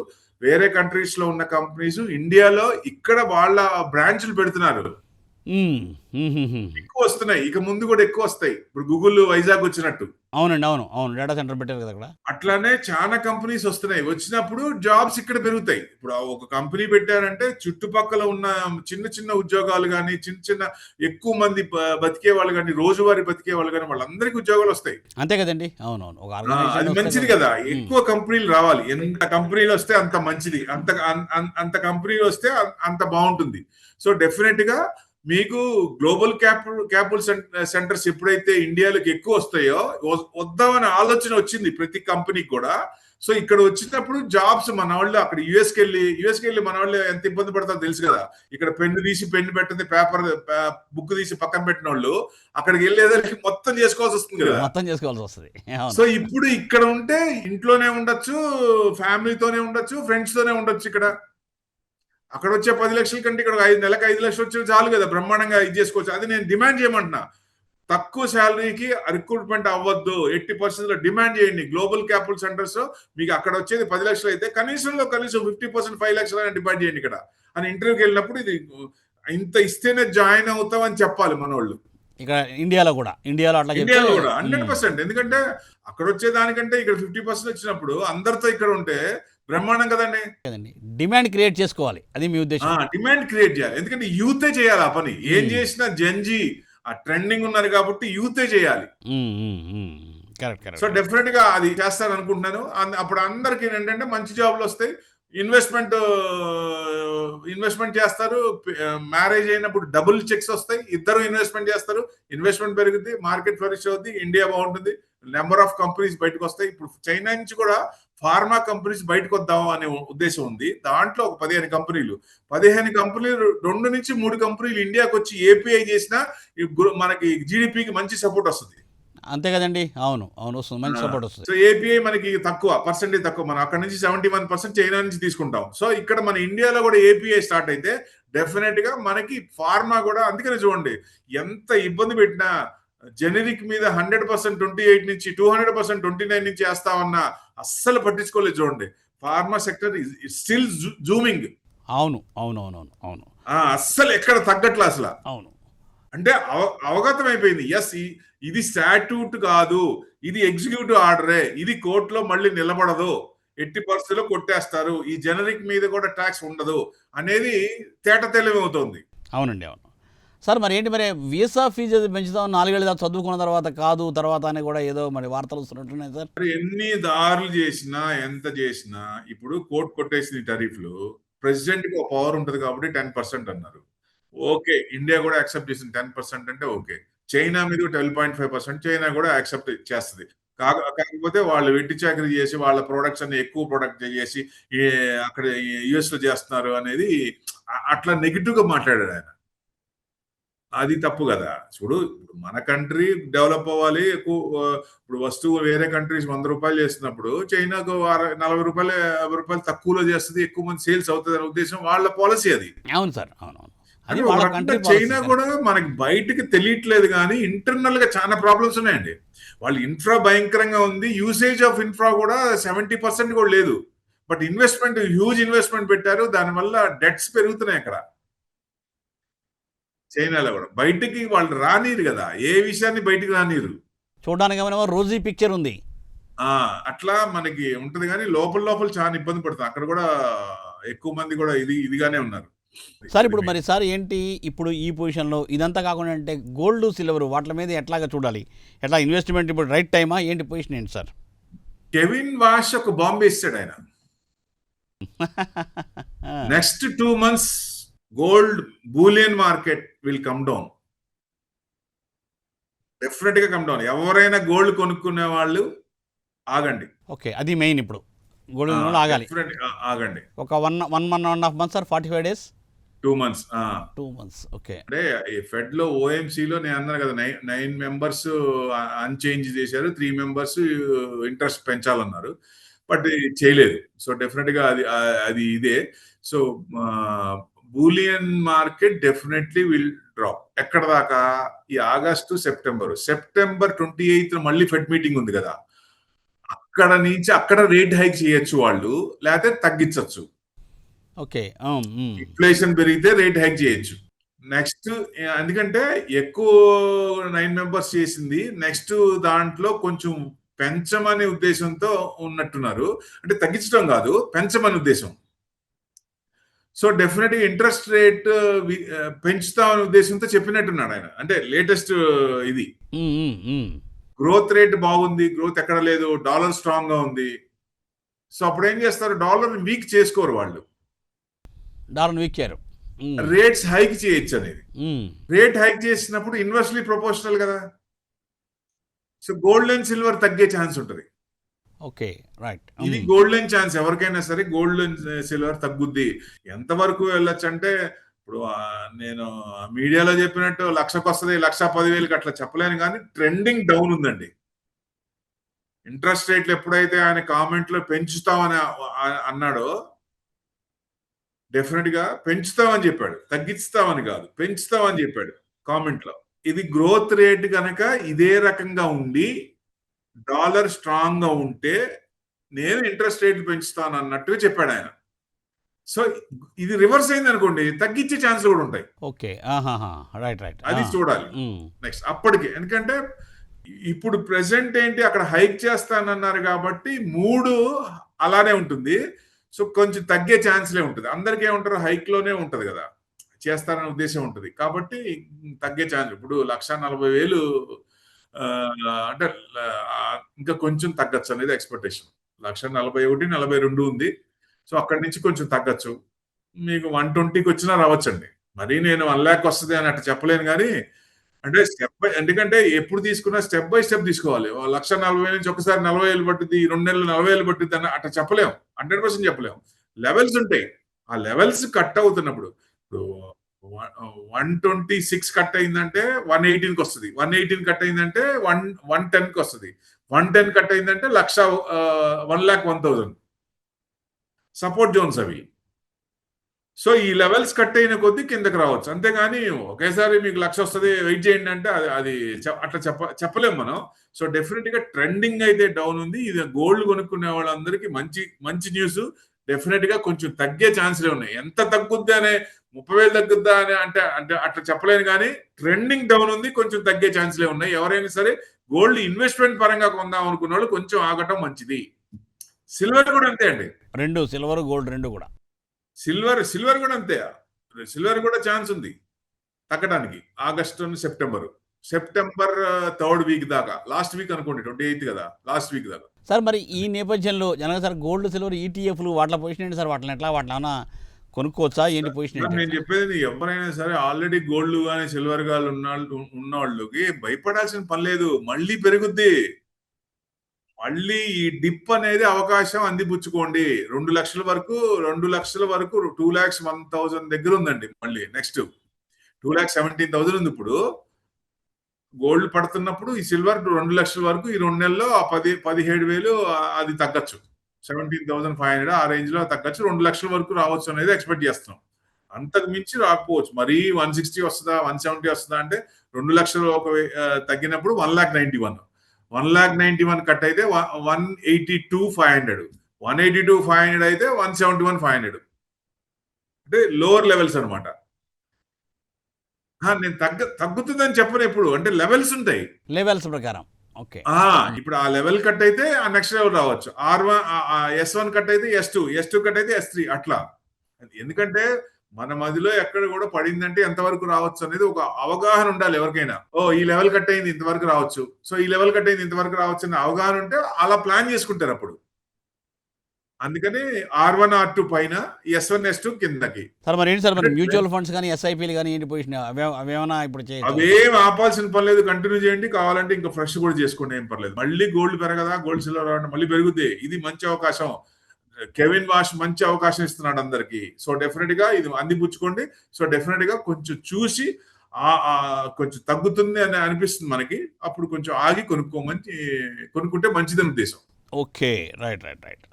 వేరే కంట్రీస్ లో ఉన్న కంపెనీస్ ఇండియాలో ఇక్కడ వాళ్ళ బ్రాంచ్లు పెడుతున్నారు. హ్మ్. హుహుహు. ఎక్కువ వస్తున్నాయి. ఇక ముందు కూడా ఎక్కువ వస్తాయి. ఇప్పుడు గూగుల్ వైజాగ్ వచ్చినట్టు. అవునండి. అవును. అవును. డేటా సెంటర్ పెట్టారు కదా అక్కడ. అట్లానే చాలా కంపెనీస్ వస్తున్నాయి. వచ్చినప్పుడు జాబ్స్ ఇక్కడ పెరుగుతాయి. ఇప్పుడు ఆ ఒక కంపెనీ పెట్టారంటే చుట్టుపక్కల ఉన్న చిన్న చిన్న ఉద్యోగాలు గాని, చిన్న చిన్న ఎక్కువ మంది బతికే వాళ్ళు గాని, రోజువారీ బతికే వాళ్ళు గాని వాళ్ళందరికీ ఉద్యోగాలు వస్తాయి. అంతే కదండీ! అవునవును. ఒక అది ఆర్గనైజేషన్ వస్తే మంచిది కదా! కదా! హ్మ్. ఎక్కువ కంపెనీలు రావాలి. ఎంత కంపెనీలు వస్తే అంత మంచిది. అంత కంపెనీలు వస్తే అంత బావుంటుంది. సో డెఫినెట్‌గా మీకు గ్లోబల్ క్యాపిటల్ సెంటర్స్ ఎప్పుడైతే ఇండియాలోకి ఎక్కువ వస్తాయో వద్దామనే ఆలోచన వచ్చింది ప్రతి కంపెనీకి కూడా. సో ఇక్కడ వచ్చినప్పుడు జాబ్స్ మన వాళ్ళు అక్కడ యుఎస్కి వెళ్ళి మన వాళ్ళు ఎంత ఇబ్బంది పడతారో తెలుసు కదా. ఇక్కడ పెన్ను తీసి పెన్ను పెట్టింది పేపర్ బుక్ తీసి పక్కన పెట్టిన వాళ్ళు అక్కడికి వెళ్ళేదానికి మొత్తం చేసుకోవాల్సి వస్తుంది కదా. మొత్తం చేసుకోవాల్సి వస్తది. సో అవును. ఇప్పుడు ఇక్కడ ఉంటే ఇంట్లోనే ఉండొచ్చు, ఫ్యామిలీతోనే ఉండొచ్చు, ఫ్రెండ్స్ తోనే ఉండొచ్చు ఇక్కడ. అక్కడ వచ్చే 10 లక్షల కంటే ఇక్కడ నెలకు 5 లక్షలు వచ్చి చాలు కదా బ్రహ్మాండంగా ఇది చేసుకోవచ్చు. అది నేను డిమాండ్ చేయమంటున్నా. తక్కువ శాలరీకి రిక్రూట్మెంట్ అవ్వద్దు. 80% డిమాండ్ చేయండి. గ్లోబల్ క్యాపిటల్ సెంటర్స్ మీకు అక్కడ వచ్చేది 10 లక్షలు అయితే కనీసం 50% 5 లక్షలు అని డిమాండ్ చేయండి ఇక్కడ అని ఇంటర్వ్యూకి వెళ్ళినప్పుడు ఇది ఇంత ఇస్తేనే జాయిన్ అవుతాం అని చెప్పాలి మనోళ్ళు. ఇక్కడ ఇండియాలో అట్లా చెప్తే ఇండియాలో కూడా హ్మ్. 100%. ఎందుకంటే అక్కడ వచ్చే దానికంటే ఇక్కడ 50% వచ్చినప్పుడు అందరితో ఇక్కడ ఉంటే బ్రహ్మాండం కదండి. కదండీ. డిమాండ్ క్రియేట్ చేసుకోవాలి. అది మీ ఉద్దేశం. డిమాండ్ క్రియేట్ చేయాలి. ఎందుకంటే యూతే చేయాలి ఆ పని. ఏం చేసినా జెన్జీ ఆ ట్రెండింగ్ ఉన్నారు కాబట్టి యూతే చేయాలి. హ్మ్. హ్మ్. హ్మ్. కరెక్ట్. So correct. డెఫినెట్ గా అది చేస్తాను అనుకుంటున్నాను. అప్పుడు అందరికి ఏంటంటే మంచి జాబ్లు వస్తాయి. ఇన్వెస్ట్మెంట్ చేస్తారు. మ్యారేజ్ అయినప్పుడు డబుల్ చెక్స్ వస్తాయి. ఇద్దరు ఇన్వెస్ట్మెంట్ చేస్తారు. ఇన్వెస్ట్మెంట్ పెరుగుద్ది, మార్కెట్ ఫ్లరిష్ అవుద్ది, ఇండియా బాగుంటుంది, నెంబర్ ఆఫ్ కంపెనీస్ బయటకు వస్తాయి. ఇప్పుడు చైనా నుంచి కూడా ఫార్మా కంపెనీస్ బయటకు వద్దాం అనే ఉద్దేశం ఉంది. దాంట్లో ఒక 15 కంపెనీలు 2 నుంచి 3 కంపెనీలు ఇండియాకి వచ్చి ఏపీఐ చేసినా మనకి జీడిపికి మంచి సపోర్ట్ వస్తుంది. అంతే కదండీ! అవును. వస్తుంది. మంచి సపోర్ట్ వస్తది. సో ఏపీఐ మనకి పర్సెంటేజ్ తక్కువ. మనం అక్కడ నుంచి 71% చైనా నుంచి తీసుకుంటాం. సో ఇక్కడ మన ఇండియాలో కూడా ఏపీఐ స్టార్ట్ అయితే డెఫినెట్ గా మనకి ఫార్మా కూడా అందుకనే చూడండి ఎంత ఇబ్బంది పెట్టినా జెనరిక్ మీద 100% 28 నుంచి 200% 29 నుంచి వేస్తామన్నా అస్సలు పట్టించుకోలేదు చూడండి. Pharma sector still zooming. అవును. అస్సలు ఎక్కడ తగ్గట్లే అసలు. అవును. అంటే అవగతం అయిపోయింది. ఎస్ ఇది స్టాట్యూట్ కాదు, ఇది ఎగ్జిక్యూటివ్ ఆర్డరే, ఇది కోర్టులో మళ్ళీ నిలబడదు, ఎట్టి పరిస్థితుల్లో కొట్టేస్తారు, ఈ జనరిక్ మీద కూడా ట్యాక్స్ ఉండదు అనేది తేట తెలివవుతోంది. అవునండి. అవును. సార్ మరి వీసా ఫీజు అది పెంచుదాం 4 ఏళ్ళు దాకా చదువుకున్న తర్వాత అని కూడా ఏదో మరి వార్తలు వస్తున్నట్టున్నాయి సార్. మరి ఎన్ని దారులు చేసినా ఎంత చేసినా ఇప్పుడు కోర్టు కొట్టేసిన టరీఫ్లు ప్రెసిడెంట్ కి ఒక పవర్ ఉంటుంది కాబట్టి 10% అన్నారు. ఓకే, ఇండియా కూడా యాక్సెప్ట్ చేసింది 10% అంటే ఓకే. చైనా మీద 12.5% చైనా కూడా యాక్సెప్ట్ చేస్తుంది. కాకపోతే వాళ్ళు వెట్టి చాకరీ చేసి వాళ్ళ ప్రొడక్ట్స్ అన్ని ఎక్కువ ప్రొడక్ట్ చేసి అక్కడ యుఎస్ లో చేస్తున్నారు అనేది అట్లా నెగిటివ్ గా మాట్లాడాడు ఆయన. అది తప్పు కదా. చూడు మన కంట్రీ డెవలప్ అవ్వాలి. ఇప్పుడు వస్తువు వేరే కంట్రీస్ ₹100 చేస్తున్నప్పుడు చైనాకు ₹40 ₹50 తక్కువలో చేస్తుంది, ఎక్కువ మంది సేల్స్ అవుతుంది అనే ఉద్దేశం వాళ్ళ పాలసీ అది. అవును సార్. అవునవును. అది అంటే ఒక వాళ్ళ రకంగా కంట్రీ చైనా పాలసీ. కూడా మనకి బయటికి తెలియట్లేదు కానీ ఇంటర్నల్ గా చాలా ప్రాబ్లమ్స్ ఉన్నాయండి. వాళ్ళు ఇన్ఫ్రా భయంకరంగా ఉంది. యూసేజ్ ఆఫ్ ఇన్ఫ్రా కూడా 70% కూడా లేదు. బట్ హ్యూజ్ ఇన్వెస్ట్మెంట్ పెట్టారు. దానివల్ల డెట్స్ పెరుగుతున్నాయి అక్కడ చైనాలో కూడా. బయటికి వాళ్ళు రానిరు కదా, ఏ విషయాన్ని బయటికి రానిరు. చూడడానికి ఏమో రోజీ పిక్చర్ ఉంది. అట్లా మనకి ఉంటది కానీ లోపల చాలా ఇబ్బంది పడుతుంది. అక్కడ కూడా ఎక్కువ మంది కూడా ఇదిగానే ఉన్నారు. సార్ సార్ ఏంటి ఇప్పుడు ఈ పొజిషన్లో ఇదంతా కాకుండా అంటే గోల్డ్, సిల్వర్ వాటి మీద ఎట్లాగా చూడాలి? ఎట్లా ఇన్వెస్ట్మెంట్ ఇప్పుడు రైట్ టైమా ఏంటి పొజిషన్ ఏంటి సార్? కెవిన్ వాష్ ఒక బాంబే ఇస్తాడు ఆయన. Next 2 months gold Boolean market will come down. Definite గా కమ్ డౌన్. ఎవరైనా గోల్డ్ కొనుక్కునే వాళ్ళు ఆగండి. ఓకే, అది మెయిన్ ఇప్పుడు గోల్డ్ ఆగాలి. ఆగండి. ఒక 1.5 months sir, 45 days. 2 months. 2 months. Okay. అంటే ఈ ఫెడ్‌లో ఓఎంసీలో నేను అన్నాను కదా! 9 మెంబర్స్ అన్‌చేంజ్ చేశారు. 3 మెంబర్స్ ఇంట్రెస్ట్ పెంచాలన్నారు. బట్ చేయలేదు. సో, డెఫినిట్‌గా అది ఇదే. So, Boolean market definitely will drop. ఎక్కడ దాకా? ఈ ఆగస్టు, సెప్టెంబర్. సెప్టెంబర్ 28న మళ్ళీ ఫెడ్ మీటింగ్ ఉంది కదా! అక్కడ నుంచి అక్కడ రేట్ హైక్ చేయొచ్చు వాళ్ళు. లేతే తగ్గించొచ్చు. ఓకే. ఇన్ఫ్లేషన్ పెరిగితే రేట్ హైక్ చేయొచ్చు. నెక్స్ట్ ఎందుకంటే ఎక్కువ 9 మెంబర్స్ చేసింది. నెక్స్ట్ దాంట్లో కొంచెం పెంచమనే ఉద్దేశంతో ఉన్నట్టున్నారు. అంటే తగ్గించడం కాదు, పెంచమనే ఉద్దేశం. సో డెఫినెట్‌గా ఇంట్రెస్ట్ రేట్ పెంచుతామనే ఉద్దేశంతో చెప్పినట్టున్నాడు ఆయన. అంటే లేటెస్ట్ ఇది. గ్రోత్ రేట్ బాగుంది. గ్రోత్ ఎక్కడ లేదు. డాలర్ స్ట్రాంగ్ గా ఉంది. సో అప్పుడు ఏం చేస్తారు? డాలర్ వీక్ చేసుకోరు వాళ్ళు. డాలర్ వీక్ చేయరు. రేట్స్ హైక్ చేయొచ్చు అనేది. రేట్ హైక్ చేసినప్పుడు ఇన్వర్స్లీ ప్రపోర్షనల్ కదా. సో గోల్డ్ అండ్ సిల్వర్ తగ్గే ఛాన్స్ ఉంటుంది. Okay, right. ఇది గోల్డెన్ ఛాన్స్. ఎవరికైనా సరే గోల్డ్ అండ్ సిల్వర్ తగ్గుద్ది. ఎంతవరకు వెళ్ళొచ్చు అంటే ఇప్పుడు నేను మీడియాలో చెప్పినట్టు 1,00,000కి వస్తుంది, 1,10,000కి అట్లా చెప్పలేను, కానీ ట్రెండింగ్ డౌన్ ఉందండి. ఇంట్రెస్ట్ రేట్లు ఎప్పుడైతే ఆయన కామెంట్ లో పెంచుతామని అన్నాడో డెఫినెట్ గా పెంచుతామని చెప్పాడు. తగ్గిస్తామని కాదు, పెంచుతామని చెప్పాడు కామెంట్ లో. ఇది గ్రోత్ రేట్ కనుక ఇదే రకంగా ఉండి డాలర్ స్ట్రాంగ్ గా ఉంటే నేను ఇంట్రెస్ట్ రేట్లు పెంచుతాను అన్నట్టుగా చెప్పాడు ఆయన. సో ఇది రివర్స్ అయింది అనుకోండి, తగ్గించే ఛాన్స్ కూడా ఉంటాయి. Okay, right right. అది చూడాలి నెక్స్ట్ అప్పటికి. ఎందుకంటే ఇప్పుడు ప్రెసెంట్ ఏంటి, అక్కడ హైక్ చేస్తానన్నారు కాబట్టి మూడు అలానే ఉంటుంది. సో కొంచెం తగ్గే ఛాన్స్లే ఉంటుంది. అందరికీ ఏమంటారు, హైక్ లోనే ఉంటది కదా, చేస్తారనే ఉద్దేశం ఉంటుంది కాబట్టి తగ్గే ఛాన్స్. ఇప్పుడు 1,40,000 అంటే ఇంకా కొంచెం తగ్గచ్చు అనేది ఎక్స్పెక్టేషన్. 1,41, 42 ఉంది. సో అక్కడి నుంచి కొంచెం తగ్గచ్చు. మీకు 120కి వచ్చినా రావచ్చండి. మరి నేను 1,00,000 వస్తుంది అని అట్లా చెప్పలేను, కానీ అంటే స్టెప్ బై, ఎందుకంటే ఎప్పుడు తీసుకున్నా స్టెప్ బై స్టెప్ తీసుకోవాలి. 1,40,000 నుంచి ఒకసారి 40,000 పట్టుద్ది, 2 నెలలు 40,000 పట్టుద్ది అని అట్లా చెప్పలేము. 100% చెప్పలేము. లెవెల్స్ ఉంటాయి. ఆ లెవెల్స్ కట్ అవుతున్నప్పుడు ఇప్పుడు 126 కట్ అయిందంటే 118కి వస్తుంది. 118 కట్ అయిందంటే 110కి వస్తుంది. 110 కట్ అయిందంటే 1,01,000 సపోర్ట్ జోన్స్ అవి. సో ఈ లెవెల్స్ కట్ అయిన కొద్దీ కిందకి రావచ్చు. అంతేగాని ఒకేసారి మీకు 1,00,000 వస్తుంది వెయిట్ చేయండి అంటే అది అట్లా చెప్పలేము మనం. సో డెఫినెట్ గా ట్రెండింగ్ అయితే డౌన్ ఉంది. ఇది గోల్డ్ కొనుక్కునే వాళ్ళందరికీ మంచి మంచి న్యూస్. డెఫినెట్ గా కొంచెం తగ్గే ఛాన్స్లే ఉన్నాయి. ఎంత తగ్గుద్ది అనే 30,000 తగ్గుద్దా అని అంటే అట్లా చెప్పలేను, కానీ ట్రెండింగ్ డౌన్ ఉంది. కొంచెం తగ్గే ఛాన్స్లే ఉన్నాయి. ఎవరైనా సరే గోల్డ్ ఇన్వెస్ట్మెంట్ పరంగా కొందాం అనుకున్న వాళ్ళు కొంచెం ఆగటం మంచిది. సిల్వర్ కూడా అంతే అండి. రెండు, సిల్వర్ గోల్డ్ రెండు కూడా. సిల్వర్ కూడా అంతే. సిల్వర్ కూడా ఛాన్స్ ఉంది తగ్గడానికి. ఆగస్టు, సెప్టెంబర్ 3rd వీక్ దాకా, లాస్ట్ వీక్ అనుకోండి, 28th కదా, లాస్ట్ వీక్ దాకా. సార్ మరి ఈ నేపథ్యంలో జనరల్ సార్ గోల్డ్ సిల్వర్ ఈటీఎఫ్లు వాటిలో పొజిషన్ ఏంటి సార్? వాటిని ఎట్లా, వాటిని ఏమైనా కొనుక్కోవచ్చా ఏంటి పొజిషన్ ఏంటి? నేను చెప్పేది ఎవరైనా సరే ఆల్రెడీ గోల్డ్ కానీ సిల్వర్ గాలు ఉన్న వాళ్ళకి భయపడాల్సిన పని లేదు. మళ్ళీ పెరుగుద్ది. మళ్ళీ ఈ డిప్ అనేది అవకాశం అందిపుచ్చుకోండి. 2 లక్షల వరకు 2,01,000 దగ్గర ఉందండి. మళ్ళీ నెక్స్ట్ 2,17,000 ఉంది. ఇప్పుడు గోల్డ్ పడుతున్నప్పుడు ఈ సిల్వర్ 2 లక్షల వరకు ఈ 2 నెలల్లో 17,000 అది తగ్గచ్చు. 17,500 ఆ రేంజ్ లో తగ్గచ్చు. 2 లక్షల వరకు రావచ్చు అనేది ఎక్స్పెక్ట్ చేస్తున్నాం. అంతకు మించి రాకపోవచ్చు. మరీ 160 వస్తుందా, 170 వస్తుందా అంటే 2 లక్షలు తగ్గినప్పుడు 1,91,000. 1,91,000 కట్ అయితే 182,500. 182,500 అయితే 171,500. అంటే లోవర్ లెవెల్స్ అనమాట. నేను తగ్గుతుందని చెప్పను ఎప్పుడు. అంటే లెవెల్స్ ఉంటాయి, లెవెల్స్ ప్రకారం. ఓకే, ఇప్పుడు ఆ లెవెల్ కట్ అయితే ఆ నెక్స్ట్ లెవెల్ రావచ్చు. S1 కట్ అయితే S2 కట్ అయితే S3 అట్లా. ఎందుకంటే మన మదిలో ఎక్కడ కూడా పడిందంటే ఎంతవరకు రావచ్చు అనేది ఒక అవగాహన ఉండాలి ఎవరికైనా. ఈ లెవెల్ కట్ అయింది ఇంతవరకు రావచ్చు, సో ఈ లెవెల్ కట్ అయింది ఇంతవరకు రావచ్చు అనే అవగాహన ఉంటే అలా ప్లాన్ చేసుకుంటారు అప్పుడు. అందుకని R1 R2 పైన, S1 S2 కిందకి. సార్ మరి ఏంటి సార్, మరి మ్యూచువల్ ఫండ్స్ కానీ ఎస్ఐపీలు కానీ ఏంటి పొజిషన్? అవేమన్నా ఇప్పుడు అవేం ఆపాల్సిన పని లేదు, కంటిన్యూ చేయండి. కావాలంటే ఇంకా ఫ్రెష్ కూడా చేసుకోండి, ఏం పర్లేదు. మళ్ళీ గోల్డ్ పెరగదా, గోల్డ్ సిల్వర్ మళ్ళీ పెరుగుద్ది. ఇది మంచి అవకాశం. కెవిన్ వాష్ మంచి అవకాశం ఇస్తున్నాడు అందరికి. సో డెఫినెట్ గా ఇది అందిపుచ్చుకోండి. సో డెఫినెట్ గా కొంచెం చూసి కొంచెం తగ్గుతుంది అని అనిపిస్తుంది మనకి. అప్పుడు కొంచెం ఆగి కొనుక్కుంటే మంచిదని ఉద్దేశం. Okay, right right right.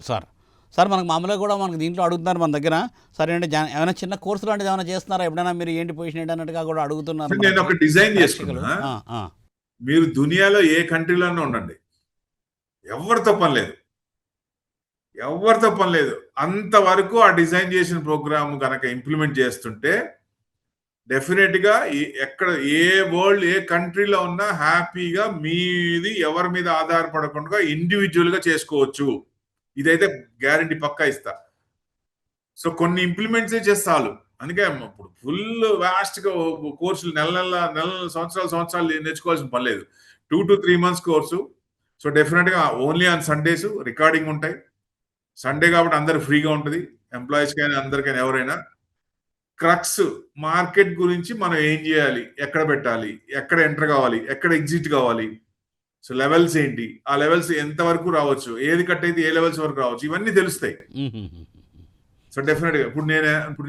Sir మనకు మామూలుగా కూడా మనకు దీంట్లో అడుగుతున్నారు మన దగ్గర, సరే అంటే ఏమైనా చిన్న కోర్సు లాంటిది ఏమైనా చేస్తున్నారా ఎప్పుడైనా, మీరు ఏంటి పొజిషన్ ఏంటి అన్నట్టుగా కూడా అడుగుతున్నారు. నేను ఒక డిజైన్ చేసుకున్నా. మీరు దునియాలో ఏ కంట్రీలోనే ఉండండి, ఎవరితో పని లేదు, అంతవరకు ఆ డిజైన్ చేసిన ప్రోగ్రామ్ కనుక ఇంప్లిమెంట్ చేస్తుంటే డెఫినెట్ గా ఎక్కడ ఏ కంట్రీలో ఉన్నా హ్యాపీగా మీది ఎవరి మీద ఆధారపడకుండా ఇండివిజువల్ గా చేసుకోవచ్చు. ఇదైతే గ్యారంటీ పక్కా ఇస్తా. సో కొన్ని ఇంప్లిమెంట్స్ చేస్తాను. అందుకే ఇప్పుడు ఫుల్ వాస్ట్ గా కోర్సులు నెల సంవత్సరాలు నేర్చుకోవాల్సిన పని లేదు. 2 to 3 months course. So definite గా ఓన్లీ ఆన్ సండేస్ రికార్డింగ్ ఉంటాయి. సండే కాబట్టి అందరు ఫ్రీగా ఉంటుంది, ఎంప్లాయీస్ కానీ అందరికైనా ఎవరైనా. క్రక్స్ మార్కెట్ గురించి మనం ఏం చేయాలి, ఎక్కడ పెట్టాలి, ఎక్కడ ఎంటర్ కావాలి, ఎక్కడ ఎగ్జిట్ కావాలి, సో లెవెల్స్ ఏంటి, ఆ లెవెల్స్ ఎంత వరకు రావచ్చు, ఏది కట్ అయితే ఏ లెవెల్స్ వరకు రావచ్చు, ఇవన్నీ తెలుస్తాయి. సో డెఫినెట్ గా ఇప్పుడు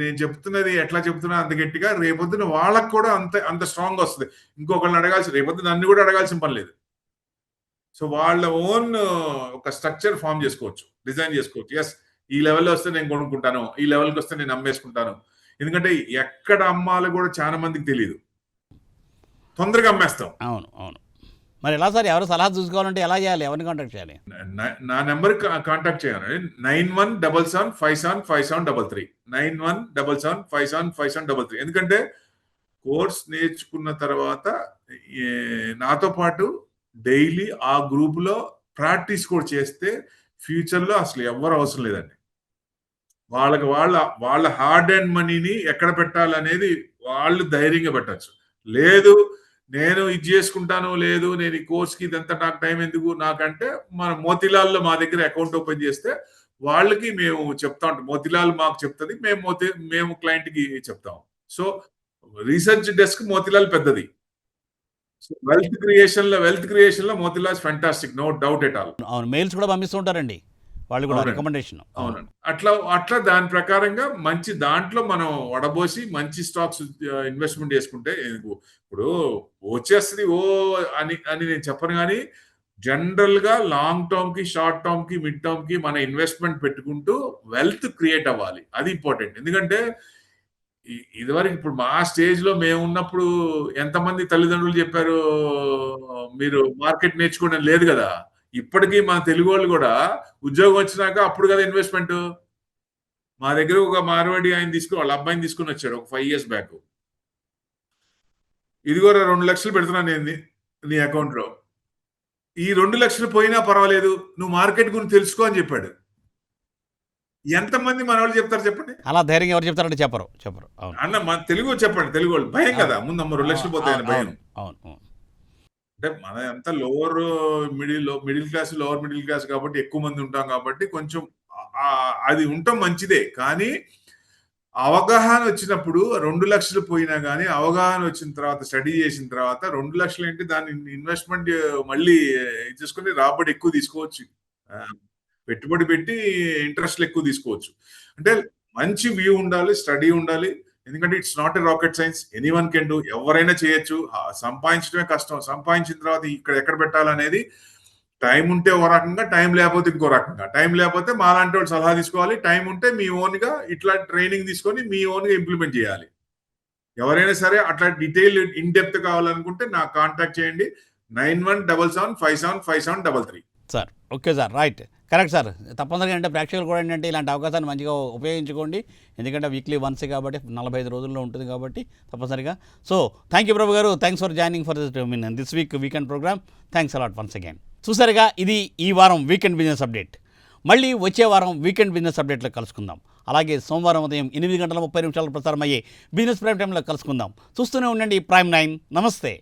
నేను చెప్తున్నది ఎట్లా చెప్తున్నా అంత గట్టిగా రేపొద్దున వాళ్ళకు కూడా అంత స్ట్రాంగ్ వస్తుంది. ఇంకొకళ్ళని రేపొద్దున నన్ను కూడా అడగాల్సిన పని లేదు. సో వాళ్ళ ఓన్ ఒక స్ట్రక్చర్ ఫామ్ చేసుకోవచ్చు, డిజైన్ చేసుకోవచ్చు. ఎస్, ఈ లెవెల్లో వస్తే నేను కొనుక్కుంటాను, ఈ లెవెల్కి వస్తే నేను అమ్మేసుకుంటాను. ఎందుకంటే ఎక్కడ అమ్మాలో కూడా చాలా మందికి తెలియదు, తొందరగా అమ్మేస్తాం. అవును. మరి ఎలా సార్, ఎవరు సలహా చూసుకోవాలంటే ఎలా చేయాలి, ఎవరిని కాంటాక్ట్ చేయాలి? నా నెంబర్ కాంటాక్ట్ చేయాలి. 9177575733 9177575733. ఎందుకంటే కోర్స్ నేర్చుకున్న తర్వాత నాతో పాటు డైలీ ఆ గ్రూప్ లో ప్రాక్టీస్ కూడా చేస్తే ఫ్యూచర్ లో అసలు ఎవరు అవసరం లేదండి. వాళ్ళ హార్డ్ అండ్ మనీని ఎక్కడ పెట్టాలనేది వాళ్ళు ధైర్యంగా పెట్టచ్చు. లేదు నేను ఇది చేసుకుంటాను, లేదు నేను ఈ కోర్స్కి ఇదంతా నాకు టైం ఎందుకు నాకంటే, మన మోతిలాల్లో మా దగ్గర అకౌంట్ ఓపెన్ చేస్తే వాళ్ళకి మేము చెప్తా ఉంటాం. మోతిలాల్ మాకు చెప్తుంది, మేము క్లయింట్ కి చెప్తాం. సో రీసెర్చ్ డెస్క్ మోతిలాల్ పెద్దది. వెల్త్ క్రియేషన్ లో Motilal fantastic, no doubt at all. అవును, మెయిల్స్ కూడా పంపిస్తుంటారండి వాళ్ళు కూడా, రికమెండేషన్. అవునండి. అట్లా దాని ప్రకారంగా మంచి దాంట్లో మనం వడబోసి మంచి స్టాక్స్ ఇన్వెస్ట్మెంట్ చేసుకుంటే ఇప్పుడు వచ్చేస్తుంది అని నేను చెప్పను, కానీ జనరల్ గా లాంగ్ టర్మ్ కి, షార్ట్ టర్మ్ కి, మిడ్ టర్మ్ కి మన ఇన్వెస్ట్మెంట్ పెట్టుకుంటూ వెల్త్ క్రియేట్ అవ్వాలి. అది ఇంపార్టెంట్. ఎందుకంటే ఇదివరకు ఇప్పుడు మా స్టేజ్ లో మేము ఉన్నప్పుడు ఎంతమంది తల్లిదండ్రులు చెప్పారు మీరు మార్కెట్ నేర్చుకోవడం లేదు కదా. ఇప్పటికీ మన తెలుగు వాళ్ళు కూడా ఉద్యోగం వచ్చినాక అప్పుడు కదా ఇన్వెస్ట్మెంట్. మా దగ్గర ఒక మార్వాడి ఆయన వాళ్ళ అబ్బాయిని తీసుకుని వచ్చాడు ఒక 5 years బ్యాక్. ఇదిగో 2 లక్షలు పెడుతున్నాను నేను నీ అకౌంట్ లో, ఈ 2 లక్షలు పోయినా పర్వాలేదు, నువ్వు మార్కెట్ గురించి తెలుసుకో అని చెప్పాడు. ఎంతమంది మన వాళ్ళు చెప్తారు చెప్పండి? అలా ధైర్యంగా ఎవరు చెప్తారంటే చెప్పరు. అన్న మన తెలుగు చెప్పండి, తెలుగు వాళ్ళు భయం కదా, ముందు 2 లక్షలు పోతాయని భయం. అవును. అంటే మన అంతా lower middle class, lower middle class కాబట్టి ఎక్కువ మంది ఉంటాం కాబట్టి కొంచెం అది ఉండటం మంచిదే. కానీ అవగాహన వచ్చినప్పుడు 2 లక్షలు పోయినా కానీ అవగాహన వచ్చిన తర్వాత, స్టడీ చేసిన తర్వాత 2 లక్షలు ఏంటి, దాని ఇన్వెస్ట్మెంట్ మళ్ళీ తీసుకుని రాబడి ఎక్కువ తీసుకోవచ్చు, పెట్టుబడి పెట్టి ఇంట్రెస్ట్లు ఎక్కువ తీసుకోవచ్చు. అంటే మంచి వ్యూ ఉండాలి, స్టడీ ఉండాలి. ఎందుకంటే it's not a rocket science, anyone can do, ఎవరైనా చేయొచ్చు. సంపాదించడమే కష్టం, సంపాదించిన తర్వాత ఎక్కడ పెట్టాలనేది టైం ఉంటే ఒక రకంగా, టైం లేకపోతే ఇంకో రకంగా. టైం లేకపోతే మాలాంటి వాళ్ళు సలహా తీసుకోవాలి, టైం ఉంటే మీ ఓన్ గా ఇట్లా ట్రైనింగ్ తీసుకొని మీ ఓన్ గా ఇంప్లిమెంట్ చేయాలి. ఎవరైనా సరే అట్లా డీటెయిల్ ఇన్ డెప్త్ కావాలనుకుంటే నాకు కాంటాక్ట్ చేయండి. 9177575733. Sir okay sir, right, correct sir. తప్పనిసరిగా అంటే ప్రేక్షకులు కూడా ఏంటంటే ఇలాంటి అవకాశాన్ని మంచిగా ఉపయోగించుకోండి. ఎందుకంటే వీక్లీ వన్స్ కాబట్టి 45 రోజుల్లో ఉంటుంది కాబట్టి తప్పనిసరిగా. సో థ్యాంక్ యూ ప్రభు గారు, thanks for joining for this weekend programme. Thanks a lot once again. చూసారుగా, ఇది ఈ వారం వీకెండ్ బిజినెస్ అప్డేట్. మళ్ళీ వచ్చే వారం వీకెండ్ బిజినెస్ అప్డేట్లో కలుసుకుందాం. అలాగే సోమవారం ఉదయం 8:30 ప్రసారం అయ్యే బిజినెస్ ప్రైమ్ టైంలో కలుసుకుందాం. చూస్తూనే ఉండండి Prime 9. నమస్తే.